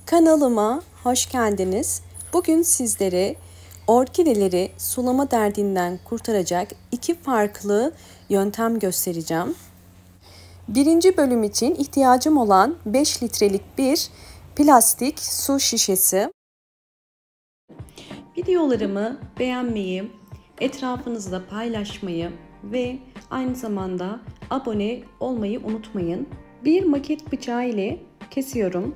Kanalıma hoş geldiniz. Bugün sizlere orkideleri sulama derdinden kurtaracak iki farklı yöntem göstereceğim. Birinci bölüm için ihtiyacım olan 5 litrelik bir plastik su şişesi. Videolarımı beğenmeyi, etrafınızda paylaşmayı ve aynı zamanda abone olmayı unutmayın. Bir maket bıçağı ile kesiyorum.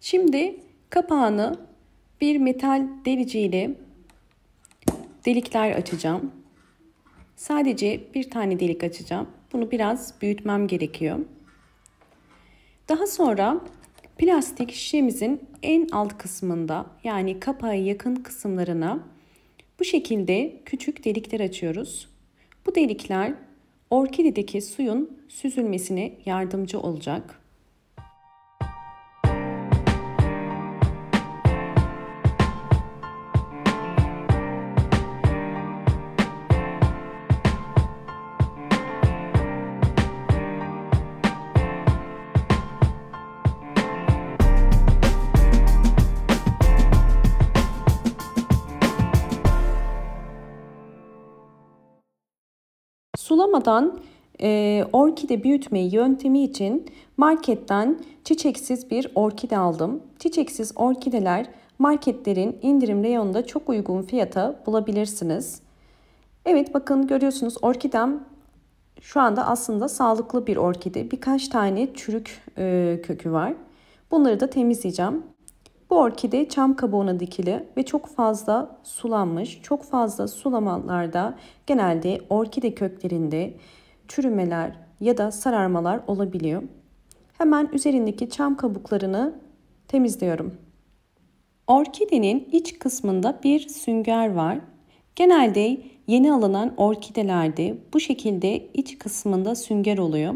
Şimdi kapağını bir metal delici ile delikler açacağım. Sadece bir tane delik açacağım. Bunu biraz büyütmem gerekiyor. Daha sonra plastik şişemizin en alt kısmında, yani kapağa yakın kısımlarına bu şekilde küçük delikler açıyoruz. Bu delikler orkidedeki suyun süzülmesine yardımcı olacak. Sulamadan orkide büyütme yöntemi için marketten çiçeksiz bir orkide aldım. Çiçeksiz orkideler marketlerin indirim reyonunda çok uygun fiyata bulabilirsiniz. Evet, bakın görüyorsunuz, orkidem şu anda aslında sağlıklı bir orkide. Birkaç tane çürük kökü var. Bunları da temizleyeceğim. Bu orkide çam kabuğuna dikili ve çok fazla sulanmış. Çok fazla sulamalarda genelde orkide köklerinde çürümeler ya da sararmalar olabiliyor. Hemen üzerindeki çam kabuklarını temizliyorum. Orkidenin iç kısmında bir sünger var. Genelde yeni alınan orkidelerde bu şekilde iç kısmında sünger oluyor.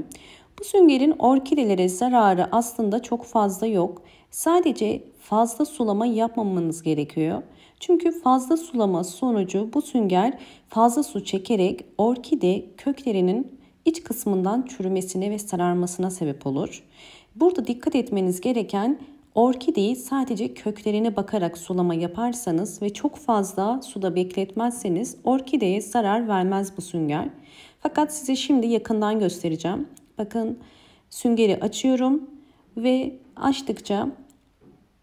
Bu süngerin orkidelere zararı aslında çok fazla yok. Sadece fazla sulama yapmamanız gerekiyor. Çünkü fazla sulama sonucu bu sünger fazla su çekerek orkide köklerinin iç kısmından çürümesine ve sararmasına sebep olur. Burada dikkat etmeniz gereken, orkideyi sadece köklerine bakarak sulama yaparsanız ve çok fazla suda bekletmezseniz orkideye zarar vermez bu sünger. Fakat size şimdi yakından göstereceğim. Bakın, süngeri açıyorum ve açtıkça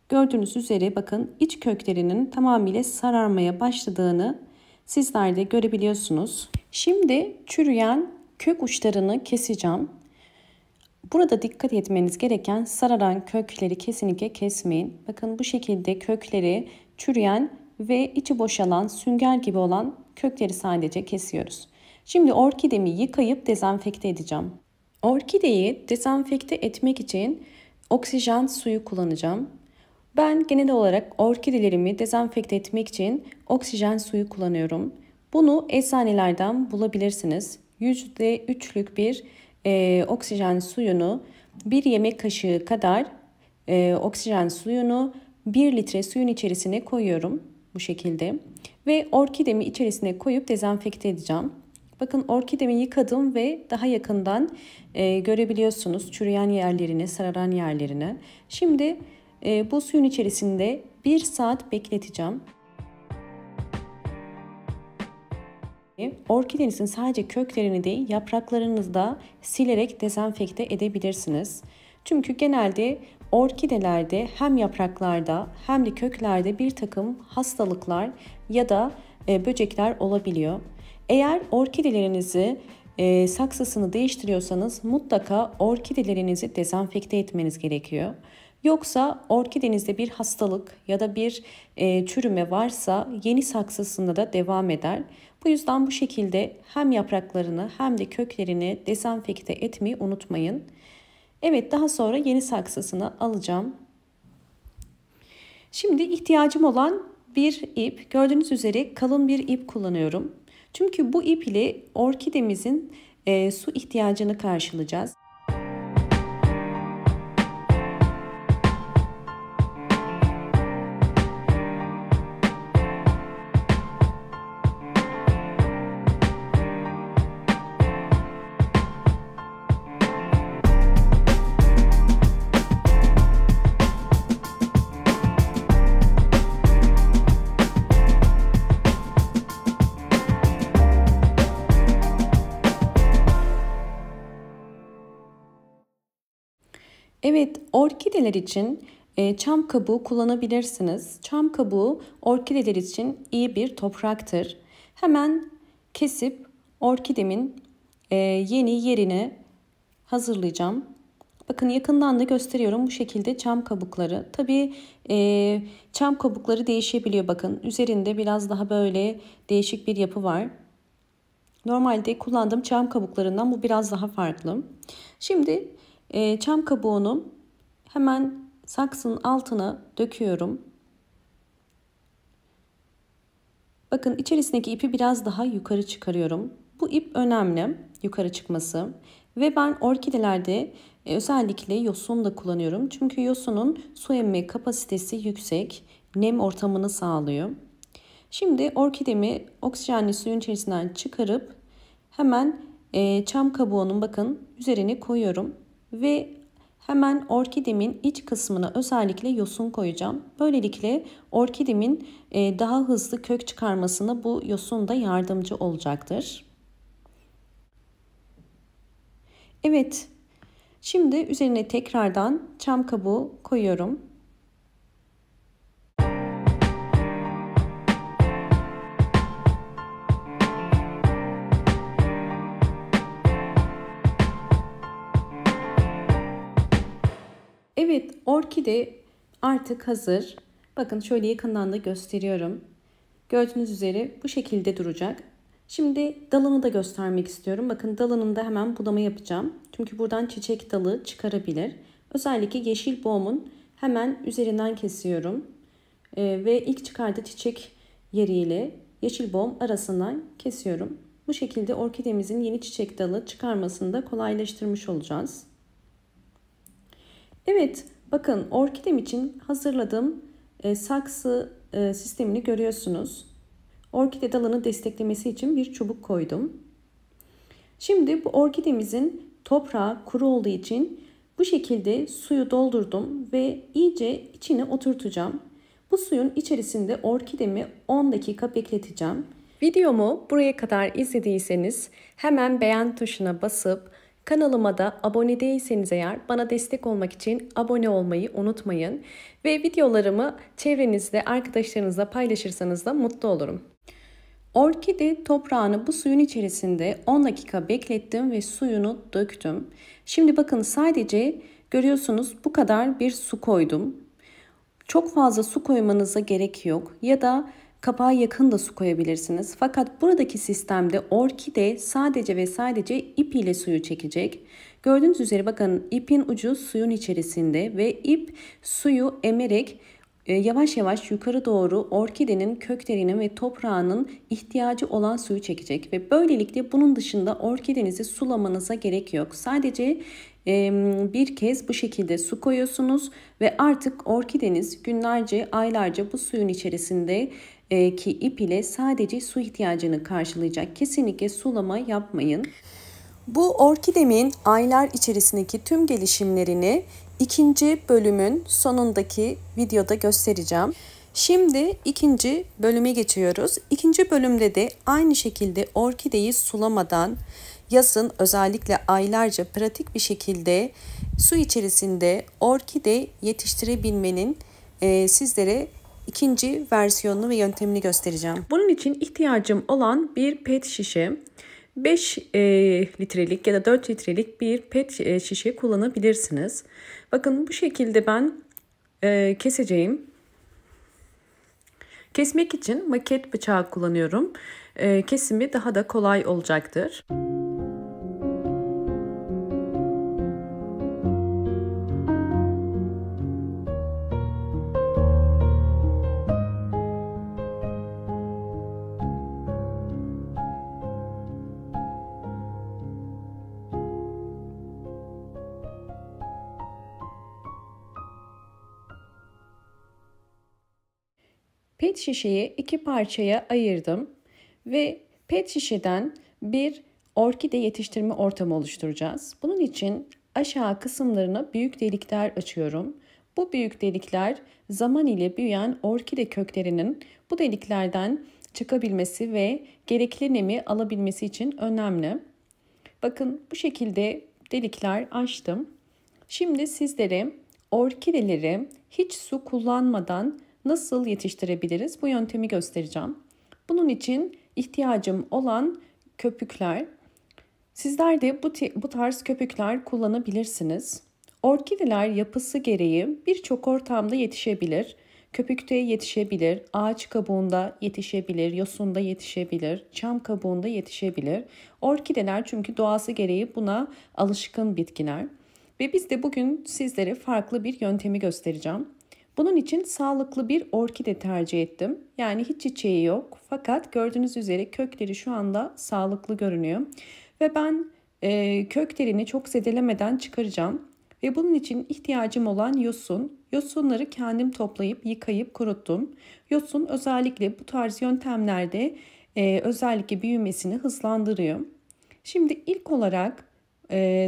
gördüğünüz üzere bakın iç köklerinin tamamıyla sararmaya başladığını sizler de görebiliyorsunuz. Şimdi çürüyen kök uçlarını keseceğim. Burada dikkat etmeniz gereken, sararan kökleri kesinlikle kesmeyin. Bakın bu şekilde kökleri çürüyen ve içi boşalan, sünger gibi olan kökleri sadece kesiyoruz. Şimdi orkidemi yıkayıp dezenfekte edeceğim. Orkideyi dezenfekte etmek için oksijen suyu kullanacağım. Ben genel olarak orkidelerimi dezenfekte etmek için oksijen suyu kullanıyorum. Bunu eczanelerden bulabilirsiniz. %3'lük bir oksijen suyunu, bir yemek kaşığı kadar oksijen suyunu 1 litre suyun içerisine koyuyorum bu şekilde. Ve orkidemi içerisine koyup dezenfekte edeceğim. Bakın, orkidemi yıkadım ve daha yakından görebiliyorsunuz çürüyen yerlerini, sararan yerlerini. Şimdi bu suyun içerisinde 1 saat bekleteceğim. Orkidenizin sadece köklerini değil, yapraklarınızı da silerek dezenfekte edebilirsiniz. Çünkü genelde orkidelerde hem yapraklarda hem de köklerde bir takım hastalıklar ya da böcekler olabiliyor. Eğer orkidelerinizi saksısını değiştiriyorsanız mutlaka orkidelerinizi dezenfekte etmeniz gerekiyor. Yoksa orkidenizde bir hastalık ya da bir çürüme varsa yeni saksısında da devam eder. Bu yüzden bu şekilde hem yapraklarını hem de köklerini dezenfekte etmeyi unutmayın. Evet, daha sonra yeni saksısını alacağım. Şimdi ihtiyacım olan bir ip. Gördüğünüz üzere kalın bir ip kullanıyorum. Çünkü bu ip ile orkidemizin su ihtiyacını karşılayacağız. Evet, orkideler için çam kabuğu kullanabilirsiniz. Çam kabuğu orkideler için iyi bir topraktır. Hemen kesip orkidemin yeni yerine hazırlayacağım. Bakın yakından da gösteriyorum bu şekilde çam kabukları. Tabii çam kabukları değişebiliyor bakın. Üzerinde biraz daha böyle değişik bir yapı var. Normalde kullandığım çam kabuklarından bu biraz daha farklı. Şimdi çam kabuğunu hemen saksının altına döküyorum. Bakın içerisindeki ipi biraz daha yukarı çıkarıyorum. Bu ip önemli, yukarı çıkması. Ve ben orkidelerde özellikle yosun da kullanıyorum. Çünkü yosunun su emme kapasitesi yüksek, nem ortamını sağlıyor. Şimdi orkidemi oksijenli suyun içerisinden çıkarıp hemen çam kabuğunun bakın üzerine koyuyorum. Ve hemen orkidemin iç kısmına özellikle yosun koyacağım. Böylelikle orkidemin daha hızlı kök çıkarmasına bu yosun da yardımcı olacaktır. Evet, şimdi üzerine tekrardan çam kabuğu koyuyorum. Evet, orkide artık hazır. Bakın şöyle yakından da gösteriyorum. Gördüğünüz üzere bu şekilde duracak. Şimdi dalını da göstermek istiyorum. Bakın dalının hemen budama yapacağım. Çünkü buradan çiçek dalı çıkarabilir. Özellikle yeşil boğumun hemen üzerinden kesiyorum. Ve ilk çıkardığı çiçek yeriyle yeşil boğum arasından kesiyorum. Bu şekilde orkidemizin yeni çiçek dalı çıkarmasını da kolaylaştırmış olacağız. Evet, bakın orkidem için hazırladığım saksı sistemini görüyorsunuz. Orkide dalını desteklemesi için bir çubuk koydum. Şimdi bu orkidemizin toprağı kuru olduğu için bu şekilde suyu doldurdum ve iyice içine oturtacağım. Bu suyun içerisinde orkidemi 10 dakika bekleteceğim. Videomu buraya kadar izlediyseniz hemen beğen tuşuna basıp kanalıma da abone değilseniz eğer bana destek olmak için abone olmayı unutmayın. Ve videolarımı çevrenizde arkadaşlarınızla paylaşırsanız da mutlu olurum. Orkide toprağını bu suyun içerisinde 10 dakika beklettim ve suyunu döktüm. Şimdi bakın sadece görüyorsunuz bu kadar bir su koydum. Çok fazla su koymanıza gerek yok ya da kapağa yakın da su koyabilirsiniz. Fakat buradaki sistemde orkide sadece ve sadece ip ile suyu çekecek. Gördüğünüz üzere bakın ipin ucu suyun içerisinde ve ip suyu emerek yavaş yavaş yukarı doğru orkidenin köklerinin ve toprağının ihtiyacı olan suyu çekecek. Ve böylelikle bunun dışında orkidenizi sulamanıza gerek yok. Sadece bir kez bu şekilde su koyuyorsunuz ve artık orkideniz günlerce, aylarca bu suyun içerisinde ki ip ile sadece su ihtiyacını karşılayacak. Kesinlikle sulama yapmayın. Bu orkidemin aylar içerisindeki tüm gelişimlerini ikinci bölümün sonundaki videoda göstereceğim. Şimdi ikinci bölüme geçiyoruz. İkinci bölümde de aynı şekilde orkideyi sulamadan yazın özellikle aylarca pratik bir şekilde su içerisinde orkide yetiştirebilmenin sizlere ikinci versiyonunu ve yöntemini göstereceğim. Bunun için ihtiyacım olan bir pet şişe, 5 litrelik ya da 4 litrelik bir pet şişe kullanabilirsiniz. Bakın bu şekilde ben keseceğim. Kesmek için maket bıçağı kullanıyorum. Kesimi daha da kolay olacaktır. Pet şişeyi iki parçaya ayırdım ve pet şişeden bir orkide yetiştirme ortamı oluşturacağız. Bunun için aşağı kısımlarına büyük delikler açıyorum. Bu büyük delikler zaman ile büyüyen orkide köklerinin bu deliklerden çıkabilmesi ve gerekli nemi alabilmesi için önemli. Bakın bu şekilde delikler açtım. Şimdi sizlere orkideleri hiç su kullanmadan nasıl yetiştirebiliriz? Bu yöntemi göstereceğim. Bunun için ihtiyacım olan köpükler. Sizler de bu tarz köpükler kullanabilirsiniz. Orkideler yapısı gereği birçok ortamda yetişebilir. Köpükte yetişebilir, ağaç kabuğunda yetişebilir, yosunda yetişebilir, çam kabuğunda yetişebilir. Orkideler çünkü doğası gereği buna alışkın bitkiler. Ve biz de bugün sizlere farklı bir yöntemi göstereceğim. Bunun için sağlıklı bir orkide tercih ettim. Yani hiç çiçeği yok fakat gördüğünüz üzere kökleri şu anda sağlıklı görünüyor. Ve ben köklerini çok zedelemeden çıkaracağım. Ve bunun için ihtiyacım olan yosun. Yosunları kendim toplayıp yıkayıp kuruttum. Yosun özellikle bu tarz yöntemlerde özellikle büyümesini hızlandırıyor. Şimdi ilk olarak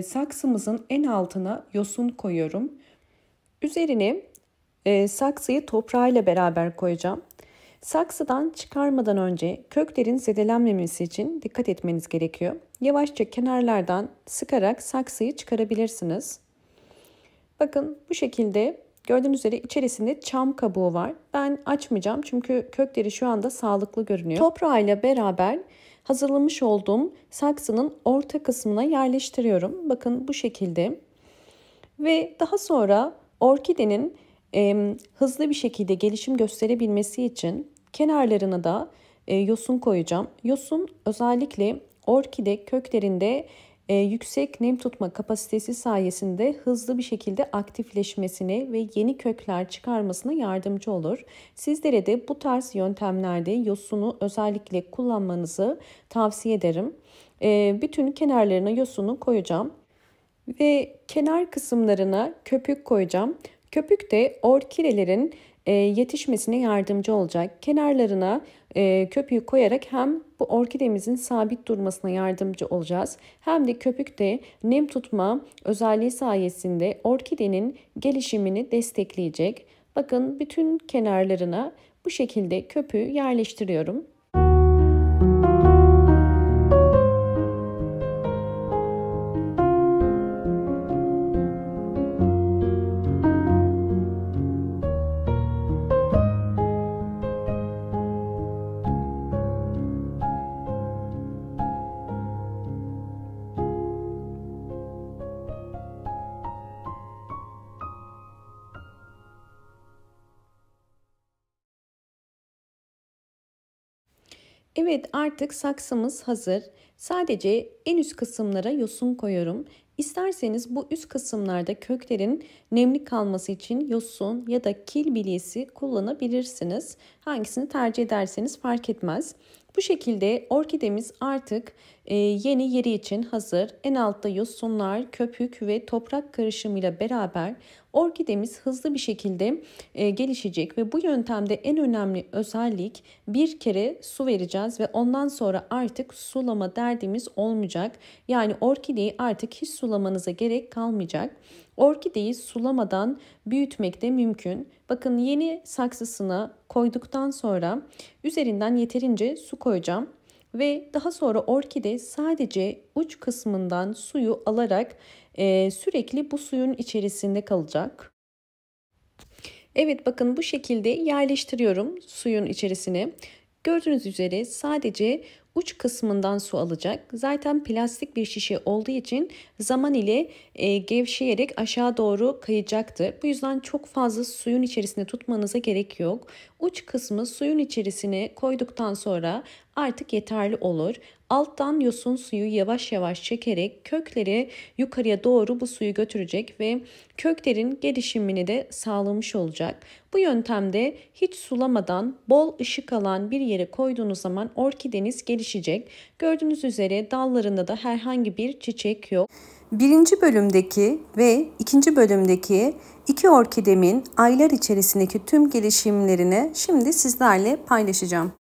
saksımızın en altına yosun koyuyorum. Üzerine saksıyı toprağıyla beraber koyacağım. Saksıdan çıkarmadan önce köklerin zedelenmemesi için dikkat etmeniz gerekiyor. Yavaşça kenarlardan sıkarak saksıyı çıkarabilirsiniz. Bakın bu şekilde gördüğünüz üzere içerisinde çam kabuğu var. Ben açmayacağım çünkü kökleri şu anda sağlıklı görünüyor. Toprağıyla beraber hazırlamış olduğum saksının orta kısmına yerleştiriyorum. Bakın bu şekilde. Ve daha sonra orkidenin hızlı bir şekilde gelişim gösterebilmesi için kenarlarına da yosun koyacağım. Yosun özellikle orkide köklerinde yüksek nem tutma kapasitesi sayesinde hızlı bir şekilde aktifleşmesine ve yeni kökler çıkarmasına yardımcı olur. Sizlere de bu tarz yöntemlerde yosunu özellikle kullanmanızı tavsiye ederim. Bütün kenarlarına yosunu koyacağım. Ve kenar kısımlarına köpük koyacağım. Köpük de orkidelerin yetişmesine yardımcı olacak. Kenarlarına köpüğü koyarak hem bu orkidemizin sabit durmasına yardımcı olacağız. Hem de köpük de nem tutma özelliği sayesinde orkidenin gelişimini destekleyecek. Bakın bütün kenarlarına bu şekilde köpüğü yerleştiriyorum. Evet, artık saksımız hazır. Sadece en üst kısımlara yosun koyuyorum. İsterseniz bu üst kısımlarda köklerin nemli kalması için yosun ya da kil bilyesi kullanabilirsiniz. Hangisini tercih ederseniz fark etmez. Bu şekilde orkidemiz artık yeni yeri için hazır. En altta yosunlar, köpük ve toprak karışımıyla beraber orkidemiz hızlı bir şekilde gelişecek ve bu yöntemde en önemli özellik bir kere su vereceğiz ve ondan sonra artık sulama derdimiz olmayacak. Yani orkideyi artık hiç sulamanıza gerek kalmayacak. Orkideyi sulamadan büyütmek de mümkün. Bakın yeni saksısına koyduktan sonra üzerinden yeterince su koyacağım. Ve daha sonra orkide sadece uç kısmından suyu alarak sürekli bu suyun içerisinde kalacak. Evet, bakın bu şekilde yerleştiriyorum suyun içerisine. Gördüğünüz üzere sadece uç kısmından su alacak. Zaten plastik bir şişe olduğu için zaman ile gevşeyerek aşağı doğru kayacaktır. Bu yüzden çok fazla suyun içerisinde tutmanıza gerek yok. Uç kısmı suyun içerisine koyduktan sonra artık yeterli olur. Alttan yosun suyu yavaş yavaş çekerek kökleri yukarıya doğru bu suyu götürecek ve köklerin gelişimini de sağlamış olacak. Bu yöntemde hiç sulamadan bol ışık alan bir yere koyduğunuz zaman orkideniz gelişecek. Gördüğünüz üzere dallarında da herhangi bir çiçek yok. Birinci bölümdeki ve ikinci bölümdeki iki orkidemin aylar içerisindeki tüm gelişimlerini şimdi sizlerle paylaşacağım.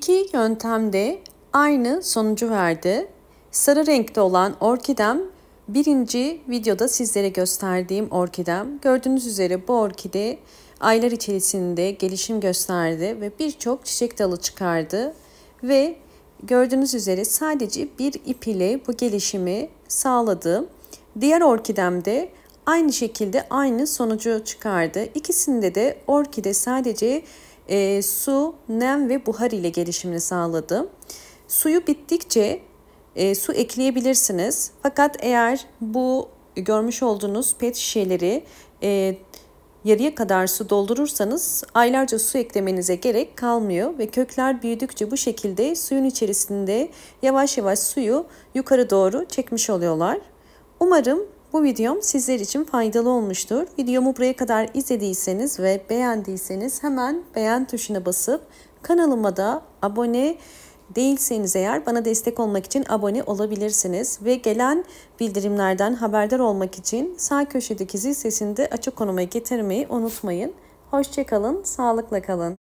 İki yöntemde aynı sonucu verdi. Sarı renkte olan orkidem birinci videoda sizlere gösterdiğim orkidem. Gördüğünüz üzere bu orkide aylar içerisinde gelişim gösterdi ve birçok çiçek dalı çıkardı. Ve gördüğünüz üzere sadece bir ip ile bu gelişimi sağladı. Diğer orkidemde aynı şekilde aynı sonucu çıkardı. İkisinde de orkide sadece su, nem ve buhar ile gelişimini sağladı. Suyu bittikçe su ekleyebilirsiniz. Fakat eğer bu görmüş olduğunuz pet şişeleri yarıya kadar su doldurursanız aylarca su eklemenize gerek kalmıyor ve kökler büyüdükçe bu şekilde suyun içerisinde yavaş yavaş suyu yukarı doğru çekmiş oluyorlar. Umarım bu videom sizler için faydalı olmuştur. Videomu buraya kadar izlediyseniz ve beğendiyseniz hemen beğen tuşuna basıp kanalıma da abone değilseniz eğer bana destek olmak için abone olabilirsiniz. Ve gelen bildirimlerden haberdar olmak için sağ köşedeki zil sesini de açık konuma getirmeyi unutmayın. Hoşça kalın, sağlıkla kalın.